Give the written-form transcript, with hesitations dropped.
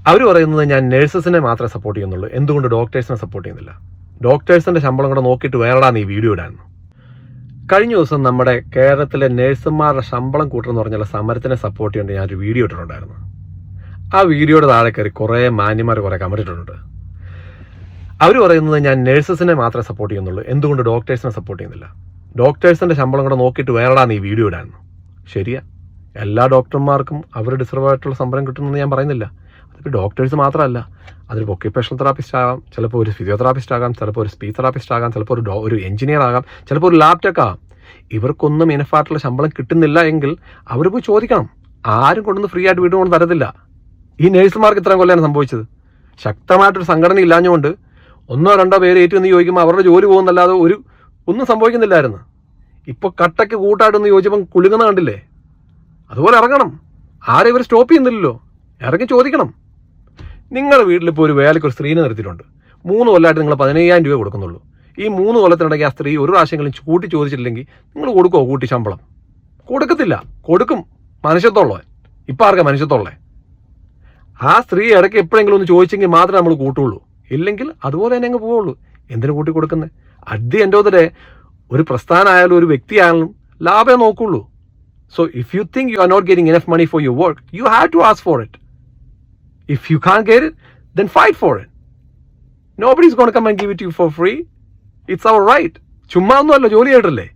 അവർ പറയുന്നത് ഞാൻ നഴ്സസിനെ മാത്രമേ സപ്പോർട്ട് ചെയ്യുന്നുള്ളൂ, എന്തുകൊണ്ട് ഡോക്ടേഴ്സിനെ സപ്പോർട്ട് ചെയ്യുന്നില്ല? ഡോക്ടേഴ്സിന്റെ ശമ്പളം കൂടെ നോക്കിയിട്ട് വേറെടാ നീ വീഡിയോ ഇടായിരുന്നു. കഴിഞ്ഞ ദിവസം നമ്മുടെ കേരളത്തിലെ നഴ്സുമാരുടെ ശമ്പളം കൂട്ടണമെന്ന് പറഞ്ഞുള്ള സമരത്തിനെ സപ്പോർട്ട് ചെയ്യേണ്ട ഞാനൊരു വീഡിയോ ഇട്ടിട്ടുണ്ടായിരുന്നു. ആ വീഡിയോയുടെ താഴെ കയറി കുറേ മാന്യന്മാർ കുറേ കമന്റ് ഇട്ടിട്ടുണ്ട്. അവർ പറയുന്നത് ഞാൻ നഴ്സസിനെ മാത്രമേ സപ്പോർട്ട് ചെയ്യുന്നുള്ളൂ, എന്തുകൊണ്ട് ഡോക്ടേഴ്സിനെ സപ്പോർട്ട് ചെയ്യുന്നില്ല? ഡോക്ടേഴ്സിന്റെ ശമ്പളം കൂടെ നോക്കിയിട്ട് വേറെടാ നീ വീഡിയോ ഇടായിരുന്നു. ശരിയാ, എല്ലാ ഡോക്ടർമാർക്കും അവർ ഡിസർവ് ആയിട്ടുള്ള ശമ്പളം കിട്ടുമെന്ന് ഞാൻ പറയുന്നില്ല. അതിപ്പോൾ ഡോക്ടേഴ്സ് മാത്രമല്ല, അതൊരു ഒക്യുപേഷണൽ തെറാപ്പിസ്റ്റ് ആകാം, ചിലപ്പോൾ ഒരു ഫിസിയോതെറാപ്പിസ്റ്റ് ആകാം, ചിലപ്പോൾ ഒരു സ്പീച്ച് തെറാപ്പിസ്റ്റ് ആകാം, ചിലപ്പോൾ ഒരു എഞ്ചിനീയർ ആകാം, ചിലപ്പോൾ ഒരു ലാബ് ടെക് ആകാം. ഇവർക്കൊന്നും ഇനഫായിട്ടുള്ള ശമ്പളം കിട്ടുന്നില്ല എങ്കിൽ അവർ പോയി ചോദിക്കണം. ആരും കൊണ്ടൊന്ന് ഫ്രീ ആയിട്ട് വീട് കൊണ്ട് തരത്തില്ല. ഈ നേഴ്സുമാർക്ക് ഇത്രയും കൊല്ലാണ് സംഭവിച്ചത്. ശക്തമായിട്ടൊരു സംഘടന ഇല്ലാഞ്ഞുകൊണ്ട് 1-2 പേര് ഏറ്റു ചോദിക്കുമ്പോൾ അവരുടെ ജോലി പോകുന്നല്ലാതെ ഒന്നും സംഭവിക്കുന്നില്ലായിരുന്നു. ഇപ്പോൾ കട്ടയ്ക്ക് കൂട്ടായിട്ടൊന്ന് ചോദിച്ചപ്പം കുലുങ്ങുന്ന കണ്ടില്ലേ? അതുപോലെ ഇറങ്ങണം. ആരും ഇവർ സ്റ്റോപ്പ് ചെയ്യുന്നില്ലല്ലോ, ഇറങ്ങി ചോദിക്കണം. നിങ്ങളുടെ വീട്ടിലിപ്പോൾ ഒരു വേലയ്ക്ക് ഒരു സ്ത്രീനെ നിർത്തിയിട്ടുണ്ട്. 3 കൊല്ലമായിട്ട് നിങ്ങൾ 15,000 രൂപ കൊടുക്കുന്നുള്ളൂ. ഈ 3 കൊല്ലത്തിനിടയ്ക്ക് ആ സ്ത്രീ ഒരു പ്രാവശ്യമെങ്കിലും കൂട്ടി ചോദിച്ചിട്ടില്ലെങ്കിൽ നിങ്ങൾ കൊടുക്കുമോ കൂട്ടി ശമ്പളം? കൊടുക്കത്തില്ല. കൊടുക്കും മനുഷ്യത്തുള്ളവൻ. ഇപ്പം ആർക്കാ മനുഷ്യത്തുള്ളേ? ആ സ്ത്രീ ഇടയ്ക്ക് എപ്പോഴെങ്കിലും ഒന്ന് ചോദിച്ചെങ്കിൽ മാത്രമേ നമ്മൾ കൂട്ടുള്ളൂ, ഇല്ലെങ്കിൽ അതുപോലെ തന്നെ അങ്ങ് പോവുള്ളൂ. എന്തിനു കൂട്ടി കൊടുക്കുന്നത്? At the end of the day ഒരു പ്രസ്ഥാനമായാലും ഒരു വ്യക്തിയായാലും ലാഭമേ നോക്കുള്ളൂ. So if you think you are not getting enough money for your work, you have to ask for it. If you can't get it, then fight for it. Nobody's going to come and give it to you for free. It's our right. ചുമ്മാ ഒന്നുമല്ല, ജോലി ചെയ്തിട്ടല്ലേ.